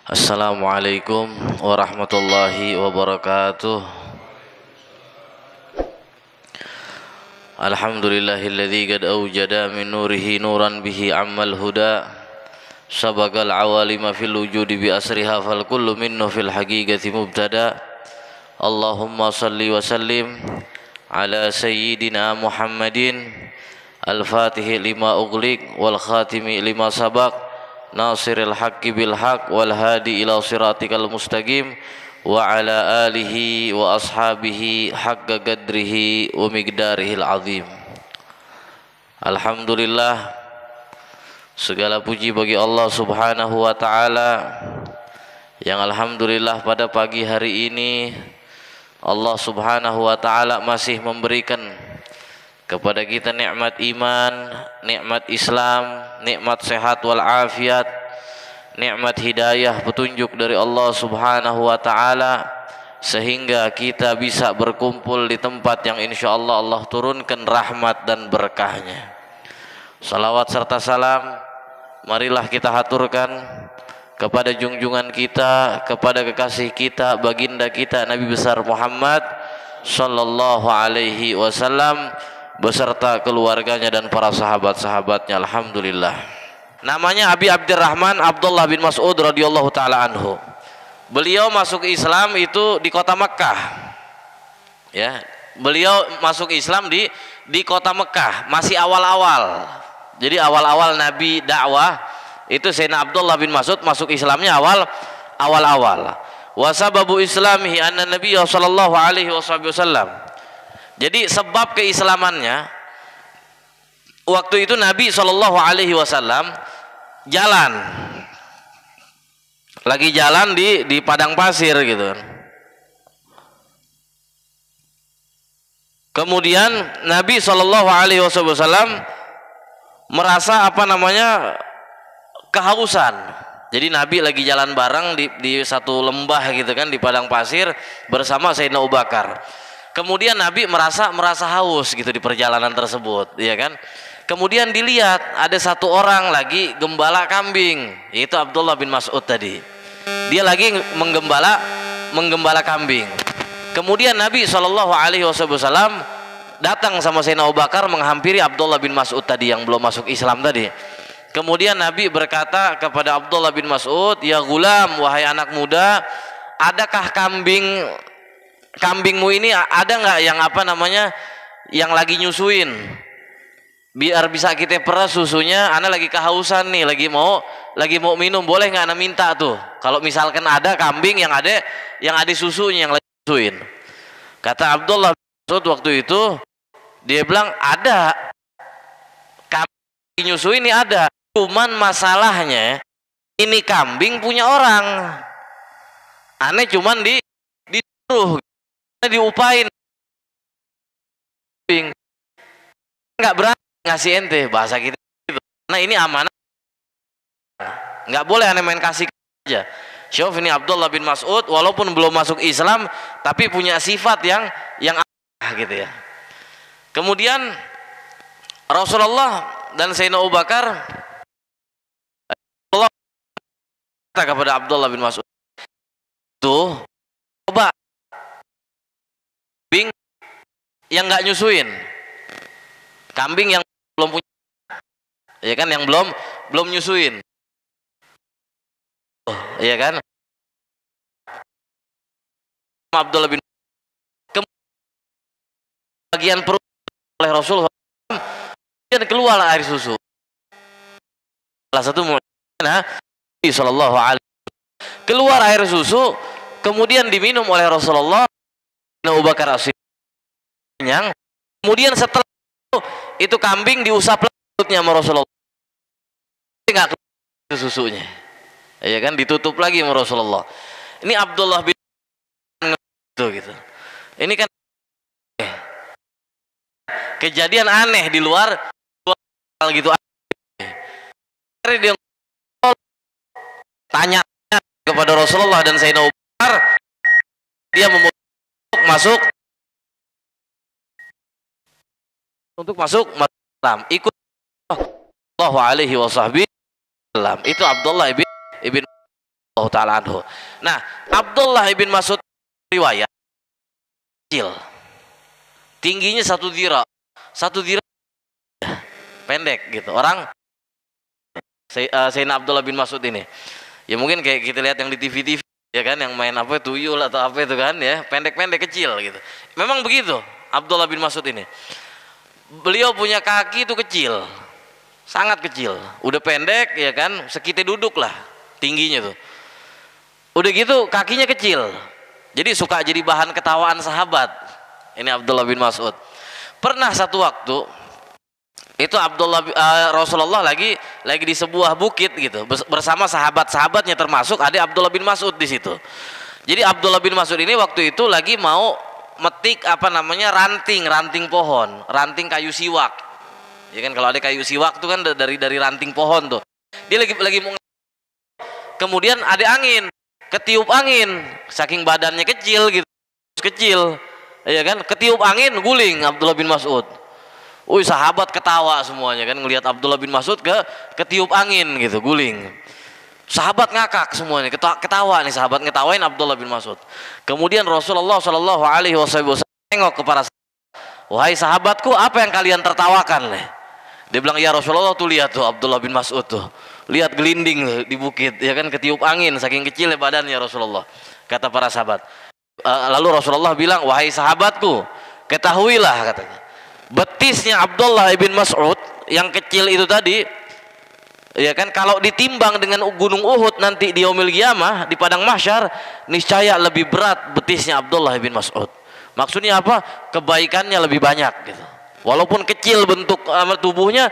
Assalamualaikum warahmatullahi wabarakatuh. Alhamdulillahilladzi qad awjada min nurihi nuran bihi ammal huda sabagal awalima fil wujudi bi asriha fal kullu minnu fil haqiqati mubtada. Allahumma salli wa sallim ala sayyidina Muhammadin al-fatihi lima ughliq wal khatimi lima sabaq nasiril haqqi bil haqq wal hadi ila siratikal mustaqim wa ala alihi wa ashabihi haqqa qadrihi wa miqdarihil azim. Alhamdulillah, segala puji bagi Allah Subhanahu wa taala yang alhamdulillah pada pagi hari ini Allah Subhanahu wa taala masih memberikan kepada kita nikmat iman, nikmat Islam, nikmat sehat wal afiat, nikmat hidayah, petunjuk dari Allah Subhanahu wa taala sehingga kita bisa berkumpul di tempat yang insyaallah Allah turunkan rahmat dan berkahnya. Salawat serta salam marilah kita haturkan kepada junjungan kita, kepada kekasih kita, baginda kita Nabi besar Muhammad sallallahu alaihi wasallam beserta keluarganya dan para sahabat-sahabatnya. Alhamdulillah. Namanya Abi Abdurrahman Abdullah bin Mas'ud radhiyallahu taala anhu. Beliau masuk Islam itu di kota Mekah. Ya, beliau masuk Islam di kota Mekah, masih awal-awal. Jadi awal-awal Nabi dakwah itu Sayyidina Abdullah bin Mas'ud masuk Islamnya awal-awal. Wa sababu islamihi anna Nabiy sallallahu alaihi wasallam. Jadi sebab keislamannya waktu itu Nabi Shallallahu Alaihi Wasallam lagi jalan di padang pasir gitu. Kemudian Nabi Shallallahu Alaihi Wasallam merasa kehausan. Jadi Nabi lagi jalan bareng di satu lembah gitu kan, di padang pasir bersama Sayyidina Abu Bakar. Kemudian Nabi merasa haus gitu di perjalanan tersebut, ya kan? Kemudian dilihat ada satu orang lagi gembala kambing, yaitu Abdullah bin Mas'ud tadi. Dia lagi menggembala kambing. Kemudian Nabi Shallallahu Alaihi Wasallam datang sama Sayyidina Abu Bakar menghampiri Abdullah bin Mas'ud tadi yang belum masuk Islam tadi. Kemudian Nabi berkata kepada Abdullah bin Mas'ud, "Ya gulam, wahai anak muda, adakah kambingmu ini ada nggak yang lagi nyusuin, biar bisa kita peras susunya? Ana lagi kehausan nih, lagi mau minum, boleh nggak ana minta tuh? Kalau misalkan ada kambing yang ada susunya yang lagi nyusuin." Kata Abdullah bin Mas'ud waktu itu, dia bilang ada, kambing nyusuin ini ada, cuman masalahnya ini kambing punya orang, aneh cuman disuruh, diupain, nggak berani ngasih ente, bahasa kita gitu. Nah ini amanah, nggak boleh aneh main kasih aja. Syuf ini Abdullah bin Mas'ud walaupun belum masuk Islam tapi punya sifat yang gitu ya. Kemudian Rasulullah dan Sayyidina Abu Bakar kata kepada Abdullah bin Mas'ud, tuh coba kambing yang nggak nyusuin, kambing yang belum punya, ya kan, yang belum nyusuin, ya kan. Abdullah bin bagian perut oleh Rasulullah, dan keluar air susu. Salah satu mu'jiz Sallallahu Alaihi Wasallam, keluar air susu, kemudian diminum oleh Rasulullah. Abu Bakar kenyang. Kemudian setelah itu kambing diusap perutnya sama Rasulullah, nggak keluar susunya, ya kan, ditutup lagi sama Rasulullah. Ini Abdullah bin gitu. Ini kan kejadian aneh di luar gitu. Dia tanya kepada Rasulullah dan Sayyidina Abu Bakar, dia untuk masuk Islam, ikut Allah alaihi wasallam. Itu Abdullah ibn taala anhu. Nah, Abdullah bin Mas'ud riwayat kecil. Tingginya satu dira pendek gitu. Orang Sayyidina Abdullah bin Mas'ud ini. Ya mungkin kayak kita lihat yang di TV-TV ya kan, yang main apa tuyul atau apa itu kan ya, pendek-pendek kecil gitu. Memang begitu Abdullah bin Mas'ud ini. Beliau punya kaki itu kecil. Sangat kecil. Udah pendek ya kan, sekite duduk lah tingginya tuh. Udah gitu kakinya kecil. Jadi suka jadi bahan ketawaan sahabat. Ini Abdullah bin Mas'ud. Pernah satu waktu itu Rasulullah lagi di sebuah bukit gitu bersama sahabat-sahabatnya, termasuk ada Abdullah bin Mas'ud di situ. Jadi Abdullah bin Mas'ud ini waktu itu lagi mau metik ranting pohon, ranting kayu siwak. Ya kan, kalau ada kayu siwak tuh kan dari ranting pohon tuh. Dia lagi mau, kemudian ada angin, ketiup angin, saking badannya kecil gitu, kecil. Ya kan, ketiup angin, guling Abdullah bin Mas'ud. Sahabat ketawa semuanya kan ngelihat Abdullah bin Mas'ud ketiup angin gitu, guling. Sahabat ngakak semuanya, ketawa nih, sahabat ngetawain Abdullah bin Mas'ud. Kemudian Rasulullah Shallallahu Alaihi Wasallam tengok ke para sahabat, wahai sahabatku, apa yang kalian tertawakan nih? Dia bilang, ya Rasulullah, tuh lihat tuh Abdullah bin Mas'ud tuh, lihat gelinding di bukit ya kan, ketiup angin, saking kecilnya badannya Rasulullah. Kata para sahabat. Lalu Rasulullah bilang, wahai sahabatku, ketahuilah katanya, betisnya Abdullah bin Mas'ud yang kecil itu tadi ya kan, kalau ditimbang dengan gunung Uhud nanti di yaumil qiyamah, di padang mahsyar, niscaya lebih berat betisnya Abdullah bin Mas'ud. Maksudnya apa? Kebaikannya lebih banyak gitu. Walaupun kecil bentuk tubuhnya,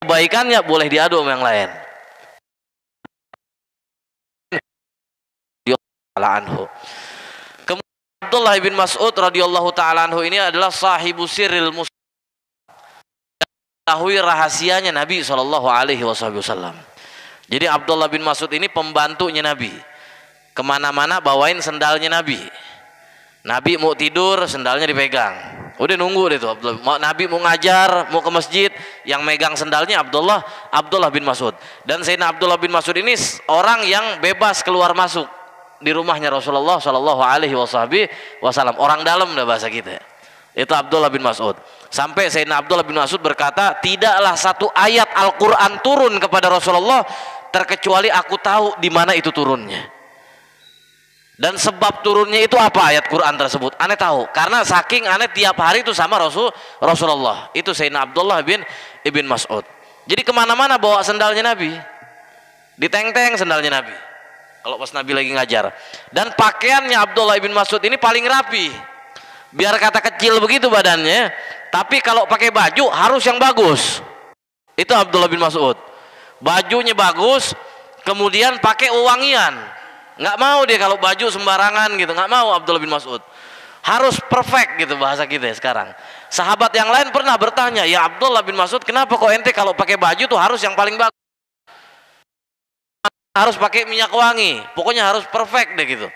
kebaikannya boleh diadu sama yang lain. Kemudian Abdullah bin Mas'ud radhiyallahu taala anhu ini adalah sahibu sirril tahu rahasianya Nabi Shallallahu Alaihi Wasallam. Jadi Abdullah bin Mas'ud ini pembantunya Nabi. Kemana-mana bawain sendalnya Nabi. Nabi mau tidur, sendalnya dipegang. Udah nunggu deh tuh. Nabi mau ngajar, mau ke masjid, yang megang sendalnya Abdullah bin Mas'ud. Dan Sayyidina Abdullah bin Mas'ud ini orang yang bebas keluar masuk di rumahnya Rasulullah Shallallahu Alaihi Wasallam. Orang dalam dah bahasa kita. Itu Abdullah bin Mas'ud. Sampai Sayyidina Abdullah bin Mas'ud berkata, tidaklah satu ayat Al-Quran turun kepada Rasulullah terkecuali aku tahu di mana itu turunnya. Dan sebab turunnya itu apa ayat Quran tersebut? Aneh tahu, karena saking aneh tiap hari itu sama Rasulullah. Itu Sayyidina Abdullah bin Mas'ud. Jadi kemana-mana bawa sendalnya Nabi, diteng-teng sendalnya Nabi kalau pas Nabi lagi ngajar. Dan pakaiannya Abdullah bin Mas'ud ini paling rapi. Biar kata kecil begitu badannya, tapi kalau pakai baju harus yang bagus. Itu Abdullah bin Mas'ud. Bajunya bagus, kemudian pakai wewangian. Nggak mau dia kalau baju sembarangan gitu, nggak mau Abdullah bin Mas'ud. Harus perfect gitu bahasa kita ya sekarang. Sahabat yang lain pernah bertanya, ya Abdullah bin Mas'ud, kenapa kok ente kalau pakai baju tuh harus yang paling bagus? Harus pakai minyak wangi, pokoknya harus perfect deh gitu.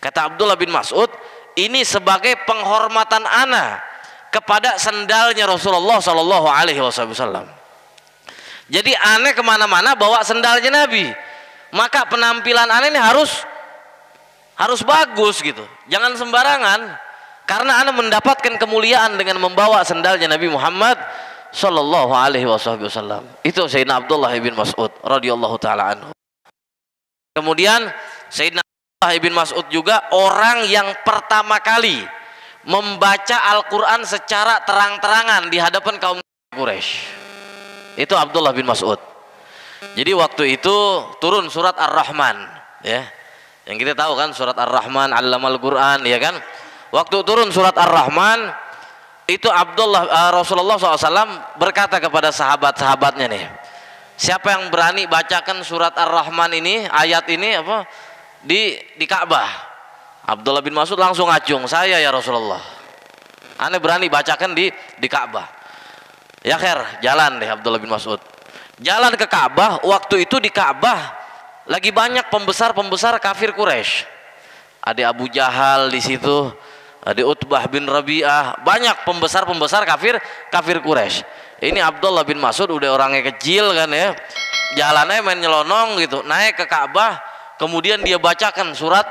Kata Abdullah bin Mas'ud, ini sebagai penghormatan ana kepada sendalnya Rasulullah Shallallahu Alaihi Wasallam. Jadi aneh kemana-mana bawa sendalnya Nabi, maka penampilan aneh ini harus bagus gitu, jangan sembarangan, karena aneh mendapatkan kemuliaan dengan membawa sendalnya Nabi Muhammad Shallallahu Alaihi Wasallam. Itu Sayyidina Abdullah bin Mas'ud radhiyallahu taala anhu. Kemudian Sayyidina Abdullah bin Mas'ud juga orang yang pertama kali membaca Al-Quran secara terang-terangan di hadapan kaum Quraisy. Itu Abdullah bin Mas'ud. Jadi waktu itu turun surat Ar-Rahman, ya. Yang kita tahu kan surat Ar-Rahman, Allamal Quran, ya kan. Waktu turun surat Ar-Rahman, itu Rasulullah SAW berkata kepada sahabat-sahabatnya nih, siapa yang berani bacakan surat Ar-Rahman ini, ayat ini apa di Ka'bah? Abdullah bin Mas'ud langsung acung, saya ya Rasulullah. Aneh berani bacakan di Ka'bah. Ya khair, jalan deh Abdullah bin Mas'ud. Jalan ke Ka'bah, waktu itu di Ka'bah lagi banyak pembesar-pembesar kafir Quraisy. Ada Abu Jahal di situ, ada Utbah bin Rabi'ah, banyak pembesar-pembesar kafir Quraisy. Ini Abdullah bin Mas'ud udah orangnya kecil kan ya, jalannya main nyelonong gitu, naik ke Ka'bah, kemudian dia bacakan surat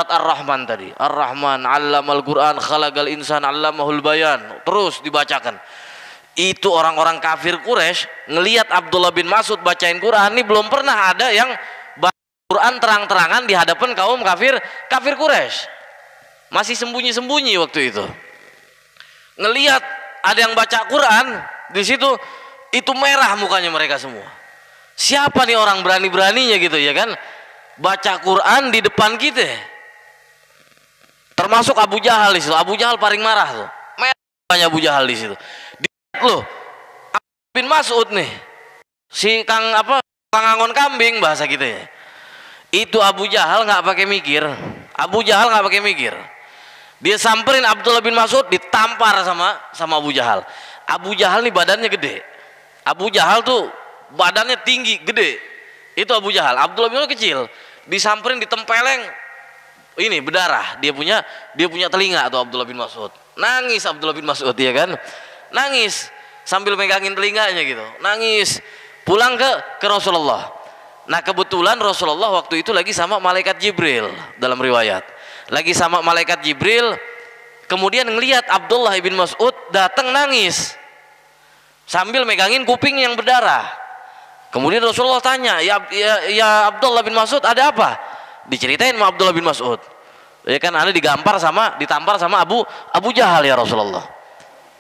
Ar-Rahman tadi. Ar-Rahman 'allamal Qur'an khalaqal insan 'allamahul bayan. Terus dibacakan. Itu orang-orang kafir Quraisy ngelihat Abdullah bin Mas'ud bacain Quran, ini belum pernah ada yang baca Quran terang-terangan di hadapan kaum kafir Quraisy. Masih sembunyi-sembunyi waktu itu. Ngelihat ada yang baca Quran di situ, itu merah mukanya mereka semua. Siapa nih orang berani-beraninya gitu ya kan? Baca Quran di depan kita. Termasuk Abu Jahal di situ. Abu Jahal paling marah tuh. Merahnya Abu Jahal di situ. Loh, bin Mas'ud nih, si Kang Angon kambing bahasa kita ya. Itu Abu Jahal nggak pakai mikir. Abu Jahal nggak pakai mikir. Dia samperin Abdullah bin Mas'ud, ditampar sama Abu Jahal. Abu Jahal nih badannya gede. Abu Jahal tuh badannya tinggi, gede. Itu Abu Jahal. Abdullah bin Mas'ud kecil. Disamperin, ditempeleng. Ini berdarah. Dia punya telinga tuh Abdullah bin Mas'ud. Nangis Abdullah bin Mas'ud ya kan? Nangis sambil megangin telinganya gitu, nangis. Pulang ke Rasulullah. Nah kebetulan Rasulullah waktu itu lagi sama malaikat Jibril, dalam riwayat lagi sama malaikat Jibril, kemudian ngelihat Abdullah bin Mas'ud datang nangis sambil megangin kuping yang berdarah. Kemudian Rasulullah tanya, ya Abdullah bin Mas'ud, ada apa? Diceritain sama Abdullah bin Mas'ud, ya kan, ada ditampar sama Abu Jahal ya Rasulullah.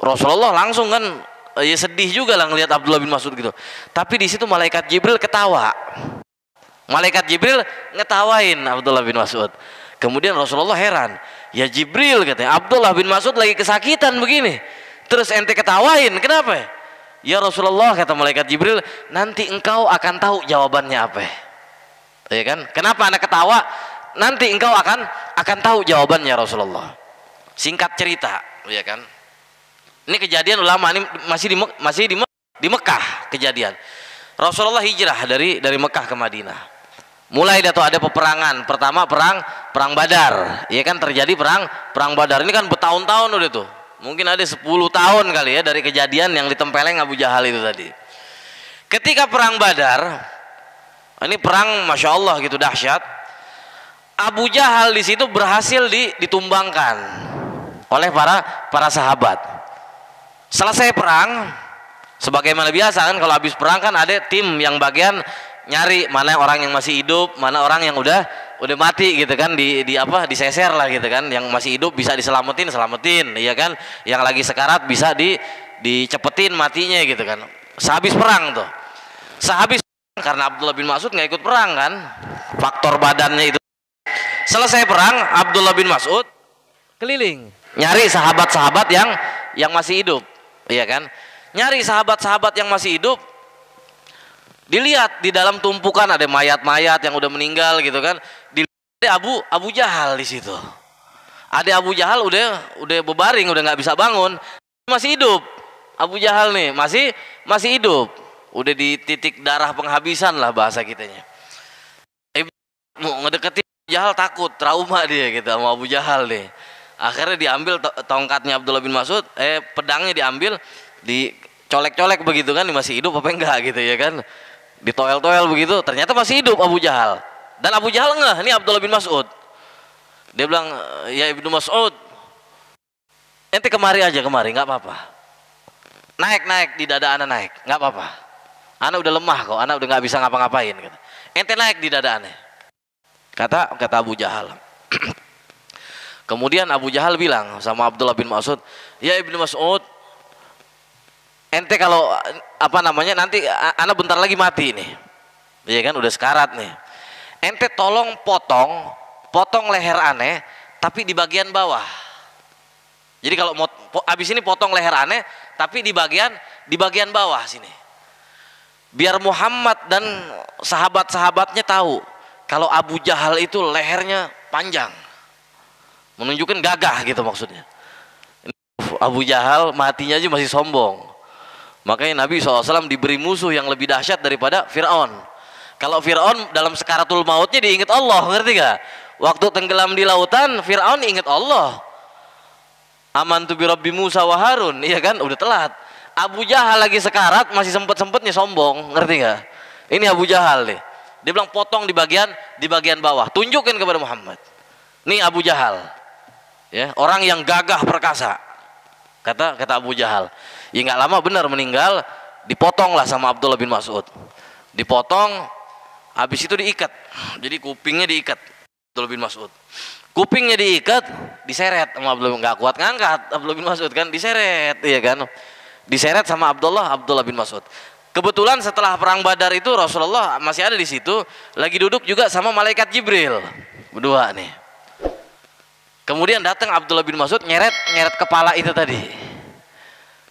Rasulullah langsung kan ya sedih juga lah ngelihat Abdullah bin Mas'ud gitu. Tapi di situ malaikat Jibril ketawa. Malaikat Jibril ngetawain Abdullah bin Mas'ud. Kemudian Rasulullah heran. Ya Jibril katanya, Abdullah bin Mas'ud lagi kesakitan begini. Terus ente ketawain, kenapa? Ya Rasulullah, kata malaikat Jibril, nanti engkau akan tahu jawabannya apa. Ya kan? Kenapa anak ketawa? Nanti engkau akan tahu jawabannya Rasulullah. Singkat cerita, ya kan? Ini kejadian ulama, ini masih di Mekah kejadian. Rasulullah hijrah dari Mekah ke Madinah. Mulai ada peperangan. Pertama perang Badar. Ya kan, terjadi perang Badar. Ini kan bertahun-tahun udah tuh. Mungkin ada 10 tahun kali ya dari kejadian yang ditempeleng Abu Jahal itu tadi. Ketika perang Badar, ini perang Masya Allah gitu dahsyat. Abu Jahal di situ berhasil ditumbangkan oleh para sahabat. Selesai perang, sebagaimana biasa kan, kalau habis perang kan ada tim yang bagian nyari mana orang yang masih hidup, mana orang yang udah mati gitu kan, diseser lah gitu kan. Yang masih hidup bisa selamatin, iya kan. Yang lagi sekarat bisa dicepetin matinya gitu kan. Sehabis perang tuh. Karena Abdullah bin Mas'ud nggak ikut perang kan, faktor badannya itu. Selesai perang, Abdullah bin Mas'ud keliling nyari sahabat-sahabat yang masih hidup. Iya kan, nyari sahabat-sahabat yang masih hidup. Dilihat di dalam tumpukan ada mayat-mayat yang udah meninggal gitu kan. Dilihat Abu Jahal di situ. Ada Abu Jahal udah berbaring, udah nggak bisa bangun, masih hidup. Abu Jahal nih masih hidup. Udah di titik darah penghabisan lah bahasa kitanya. Mau ngedeketin Abu Jahal takut, trauma dia gitu sama Abu Jahal nih. Akhirnya diambil tongkatnya Abdullah bin Mas'ud, pedangnya diambil, dicolek-colek begitu kan, masih hidup apa enggak gitu ya kan. Ditoel-toel begitu, ternyata masih hidup Abu Jahal. Dan Abu Jahal ngeh, ini Abdullah bin Mas'ud. Dia bilang, ya Ibnu Mas'ud, ente kemari, nggak apa-apa. Naik di dada ana, naik, nggak apa-apa. Ana udah lemah kok, ana udah nggak bisa ngapa-ngapain. Ente naik di dada ana. Kata Abu Jahal. Kemudian Abu Jahal bilang sama Abdullah bin Mas'ud, ya Ibnu Mas'ud, ente kalau nanti anak bentar lagi mati nih, ya kan, udah sekarat nih. Ente tolong potong leher aneh, tapi di bagian bawah. Jadi kalau mau abis ini potong leher aneh, tapi di bagian bawah sini. Biar Muhammad dan sahabat-sahabatnya tahu kalau Abu Jahal itu lehernya panjang. Menunjukkan gagah gitu maksudnya. Abu Jahal matinya aja masih sombong. Makanya Nabi SAW diberi musuh yang lebih dahsyat daripada Fir'aun. Kalau Fir'aun dalam sekaratul mautnya diingat Allah, ngerti gak? Waktu tenggelam di lautan, Fir'aun ingat Allah. Amantu bi Rabbi Musa wa Harun, iya kan? Udah telat. Abu Jahal lagi sekarat masih sempet-sempetnya sombong, ngerti gak? Ini Abu Jahal nih. Dia bilang potong di bagian bawah, tunjukin kepada Muhammad. Nih Abu Jahal, ya, orang yang gagah perkasa. Kata Abu Jahal. Ya nggak lama benar meninggal, dipotonglah sama Abdullah bin Mas'ud. Dipotong, habis itu diikat. Jadi kupingnya diikat Abdullah bin Mas'ud. Kupingnya diikat, diseret sama Abdullah, nggak kuat ngangkat Abdullah bin Mas'ud kan, diseret, iya kan? Diseret sama Abdullah bin Mas'ud. Kebetulan setelah perang Badar itu Rasulullah masih ada di situ, lagi duduk juga sama malaikat Jibril, berdua nih. Kemudian datang Abdullah bin Mas'ud nyeret kepala itu tadi.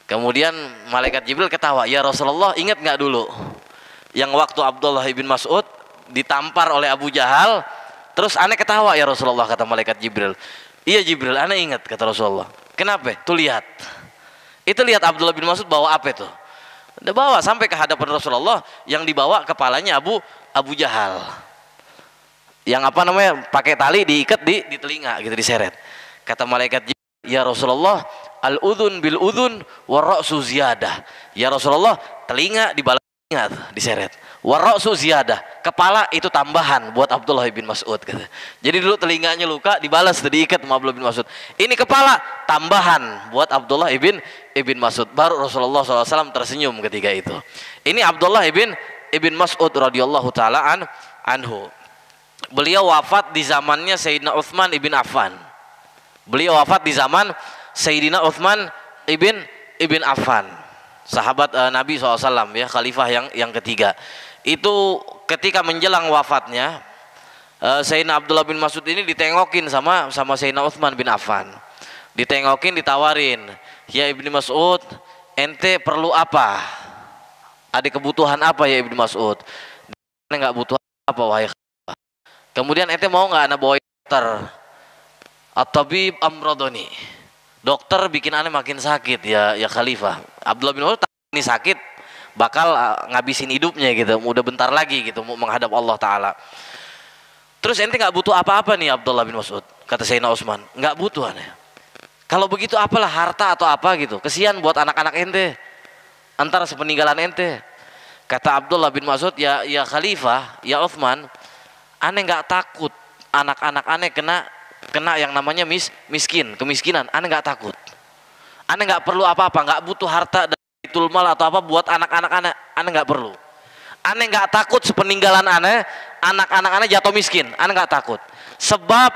Kemudian malaikat Jibril ketawa, ya Rasulullah, ingat nggak dulu yang waktu Abdullah bin Mas'ud ditampar oleh Abu Jahal, terus aneh ketawa ya Rasulullah, kata malaikat Jibril. Iya Jibril, aneh ingat, kata Rasulullah. Kenapa? Tuh lihat. Itu lihat Abdullah bin Mas'ud bawa apa itu? Dia bawa sampai ke hadapan Rasulullah, yang dibawa kepalanya Abu Jahal. Yang apa namanya? Pakai tali diikat di telinga gitu, diseret. Kata malaikat Jibril, ya Rasulullah, al-udhun bil udhun wa ra'su ziyadah. Ya Rasulullah, telinga dibalas telinga, diseret. Wa ra'su ziyadah, kepala itu tambahan buat Abdullah bin Mas'ud, kata. Jadi dulu telinganya luka, dibalas diikat sama Abdullah bin Mas'ud. Ini kepala tambahan buat Abdullah bin Mas'ud. Baru Rasulullah SAW tersenyum ketika itu. Ini Abdullah bin Mas'ud radhiyallahu taala anhu. Beliau wafat di zamannya Sayyidina Utsman ibn Affan. Beliau wafat di zaman Sayyidina Utsman ibn Affan, sahabat Nabi SAW, ya, khalifah yang ketiga. Itu ketika menjelang wafatnya, Sayyidina Abdullah bin Mas'ud ini ditengokin sama Sayyidina Utsman bin Affan. Ditengokin, ditawarin, ya Ibnu Mas'ud, ente perlu apa? Ada kebutuhan apa ya Ibnu Mas'ud? Ente nggak butuh apa wahai khalifah. Kemudian ente mau nggak anak bawa dokter? At-tabib amradoni. Dokter bikin aneh makin sakit ya khalifah. Abdullah bin Mas'ud ini sakit, bakal ngabisin hidupnya gitu, udah bentar lagi gitu mau menghadap Allah Ta'ala. Terus ente nggak butuh apa-apa nih Abdullah bin Mas'ud, kata Sayyidina Utsman. Nggak butuh aneh. Kalau begitu apalah harta atau apa gitu, kesian buat anak-anak ente, antara sepeninggalan ente. Kata Abdullah bin Mas'ud, ya khalifah, ya Utsman, aneh nggak takut anak-anak aneh kena yang namanya miskin, kemiskinan. Aneh nggak takut. Aneh nggak perlu apa-apa, nggak butuh harta dari Baitul Mal atau apa buat anak-anak aneh. Aneh nggak perlu. Aneh nggak takut sepeninggalan aneh, anak-anak aneh jatuh miskin. Aneh nggak takut. Sebab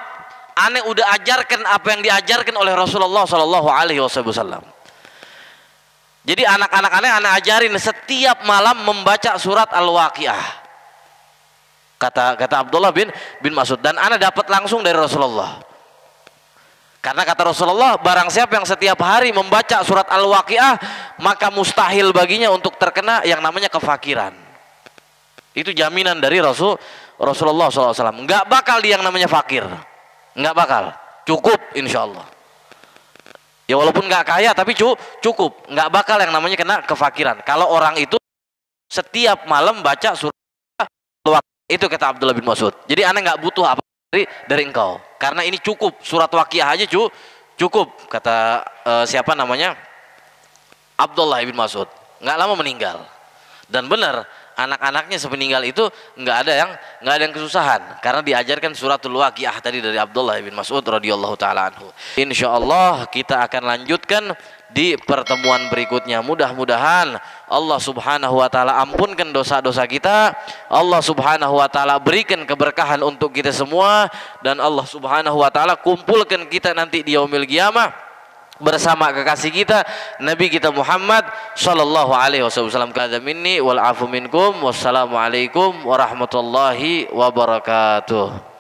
aneh udah ajarkan apa yang diajarkan oleh Rasulullah Shallallahu Alaihi Wasallam. Jadi anak-anak aneh ajarin setiap malam membaca surat Al-Waqiah. Kata Abdullah bin Mas'ud, dan ana dapat langsung dari Rasulullah. Karena kata Rasulullah, barang siapa yang setiap hari membaca surat Al-Waqiah, maka mustahil baginya untuk terkena yang namanya kefakiran. Itu jaminan dari Rasulullah SAW. Nggak bakal dia yang namanya fakir, nggak bakal, cukup insya Allah. Ya walaupun nggak kaya tapi cukup, nggak bakal yang namanya kena kefakiran. Kalau orang itu setiap malam baca surat Al-Waqiah. Itu kata Abdullah bin Mas'ud. Jadi aneh nggak butuh apa dari engkau, karena ini cukup, surat Waqiah aja cukup, kata siapa namanya, Abdullah bin Mas'ud. Nggak lama meninggal, dan benar anak-anaknya sepeninggal itu nggak ada yang kesusahan, karena diajarkan suratul Waqiah tadi dari Abdullah bin Mas'ud radhiyallahu taala anhu. Insyaallah kita akan lanjutkan di pertemuan berikutnya. Mudah-mudahan Allah Subhanahu wa taala ampunkan dosa-dosa kita, Allah Subhanahu wa taala berikan keberkahan untuk kita semua, dan Allah Subhanahu wa taala kumpulkan kita nanti di yaumil qiyamah bersama kekasih kita Nabi kita Muhammad sallallahu alaihi wasallam. Kadza minni wal afu minkum. Wassalamualaikum warahmatullahi wabarakatuh.